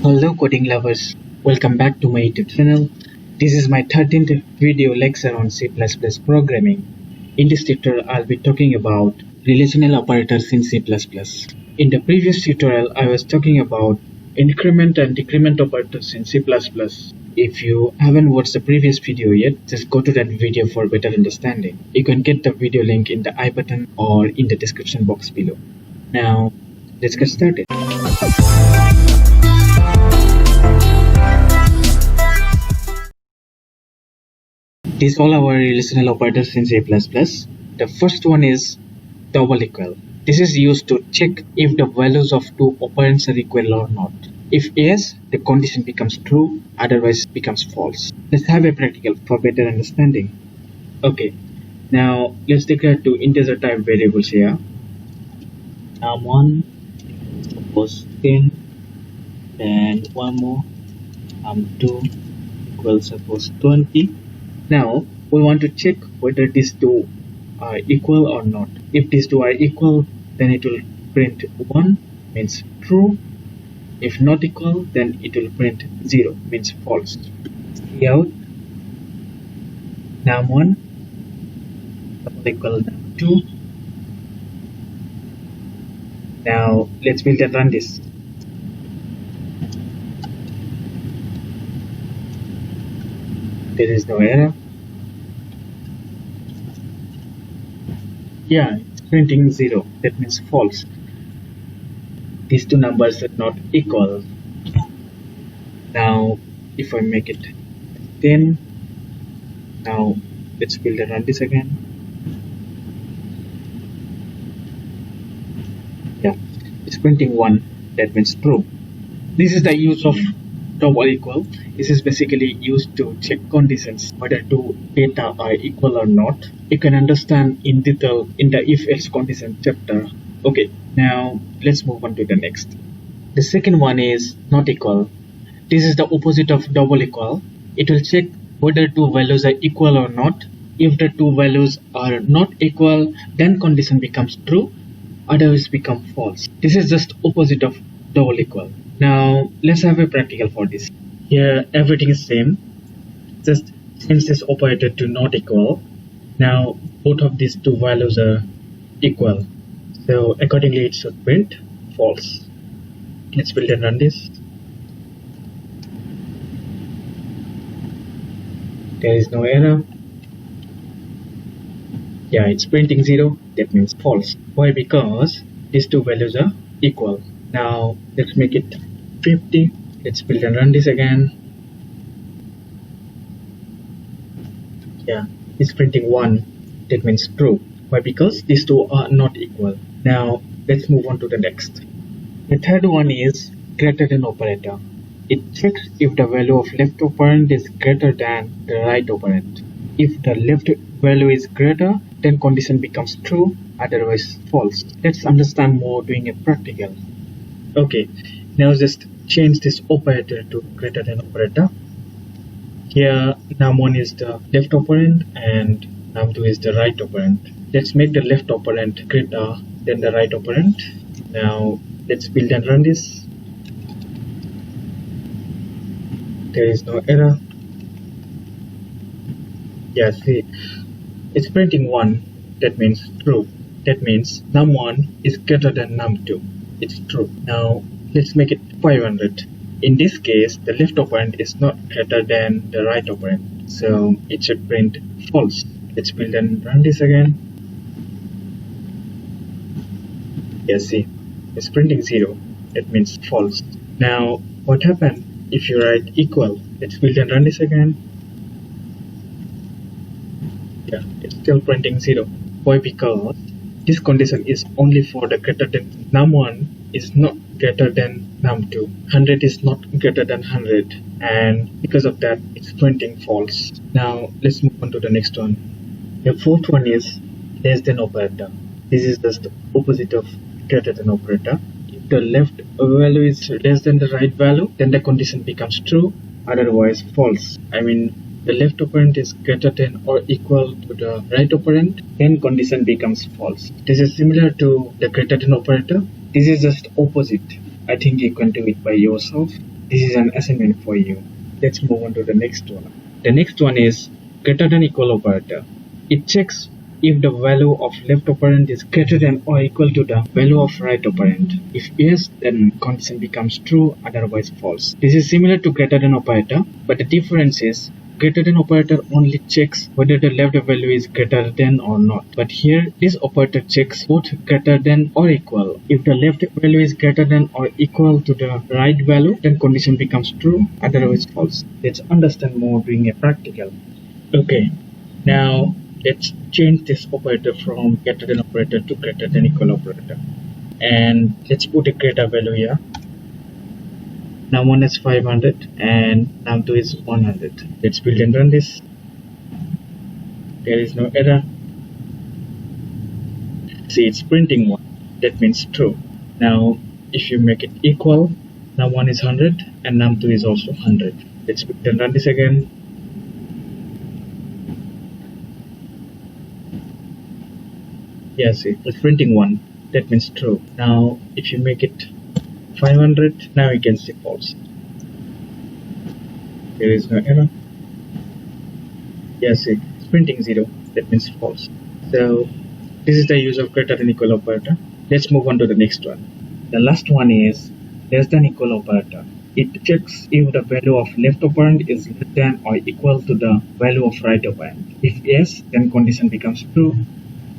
Hello coding lovers, welcome back to my YouTube channel. This is my 13th video lecture on C++ programming. In this tutorial, I'll be talking about relational operators in C++. In the previous tutorial, I was talking about increment and decrement operators in C++. If you haven't watched the previous video yet, just go to that video for better understanding. You can get the video link in the I button or in the description box below. Now, let's get started. These all our relational operators in C++. The first one is double equal. This is used to check if the values of two operands are equal or not. If yes, the condition becomes true, otherwise it becomes false. Let's have a practical for better understanding. Okay, now let's declare two integer type variables here. Num1 suppose 10, then one more num2 equals suppose 20. Now we want to check whether these two are equal or not. If these two are equal, then it will print 1, means true. If not equal, then it will print 0, means false. Out num1 equal num2. Now let's build and run this. There is no error. Yeah, it's printing 0, that means false. These two numbers are not equal. Now if I make it 10, now let's build and run this again. Yeah, it's printing 1, that means true. This is the use of double equal. This is basically used to check conditions whether two data are equal or not. You can understand in detail in the if-else condition chapter. Okay, now let's move on to the next. The second one is not equal. This is the opposite of double equal. It will check whether two values are equal or not. If the two values are not equal, then condition becomes true, otherwise become false. This is just opposite of double equal. Now let's have a practical for this. Here everything is same, just change this operator to not equal. Now both of these two values are equal, so accordingly it should print false. Let's build and run this. There is no error. Yeah, it's printing 0, that means false. Why? Because these two values are equal. Now let's make it 50. Let's build and run this again. Yeah, it's printing 1, that means true. Why? Because these two are not equal. Now let's move on to the next. The third one is greater than operator. It checks if the value of left operand is greater than the right operand. If the left value is greater, then condition becomes true, otherwise false. Let's understand more doing a practical. Okay, now just change this operator to greater than operator. Here num1 is the left operand and num2 is the right operand. Let's make the left operand greater than the right operand. Now let's build and run this. There is no error. Yeah, see, it's printing 1, that means true. That means num1 is greater than num2. It's true. Now let's make it 500. In this case, the left operand is not greater than the right operand, so it should print false. Let's build and run this again. Yes, see, it's printing 0, that means false. Now what happened if you write equal? Let's build and run this again. Yeah, it's still printing 0. Why? Because this condition is only for the greater than. Num1 is not greater than num2. 100 is not greater than 100, and because of that it's printing false. Now let's move on to the next one. The fourth one is less than operator. This is just the opposite of greater than operator. If the left value is less than the right value, then the condition becomes true, otherwise false. I mean, the left operand is greater than or equal to the right operand, then condition becomes false. This is similar to the greater than operator. This is just opposite. I think you can do it by yourself. This is an assignment for you. Let's move on to the next one. The next one is greater than equal operator. It checks if the value of left operand is greater than or equal to the value of right operand. If yes, then condition becomes true, otherwise false. This is similar to greater than operator, but the difference is greater than operator only checks whether the left value is greater than or not. But here, this operator checks both greater than or equal. If the left value is greater than or equal to the right value, then condition becomes true, otherwise false. Let's understand more during a practical. Okay, now let's change this operator from greater than operator to greater than equal operator. And let's put a greater value here. Now 1 is 500 and now 2 is 100. Let's build and run this. There is no error. See, it's printing 1. That means true. Now if you make it equal, now 1 is 100 and now 2 is also 100. Let's build and run this again. Yeah, see, it's printing 1. That means true. Now if you make it 500, now you can see false. There is no error. Yes, it's printing 0. That means false. So this is the use of greater than equal operator. Let's move on to the next one. The last one is less than equal operator. It checks if the value of left operand is less than or equal to the value of right operand. If yes, then condition becomes true,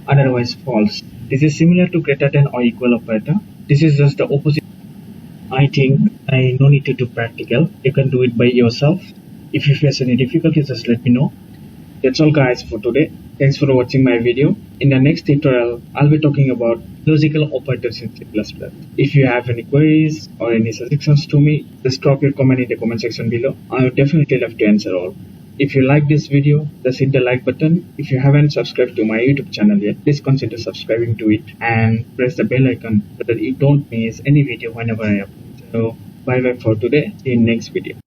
otherwise false. This is similar to greater than or equal operator. This is just the opposite. I think I no need to do practical. You can do it by yourself. If you face any difficulties, just let me know. That's all guys for today. Thanks for watching my video. In the next tutorial, I'll be talking about logical operators in C++. If you have any queries or any suggestions to me, just drop your comment in the comment section below. I would definitely love to answer all. If you like this video, just hit the like button. If you haven't subscribed to my YouTube channel yet, please consider subscribing to it and press the bell icon so that you don't miss any video whenever I upload. So bye bye for today. See you in next video.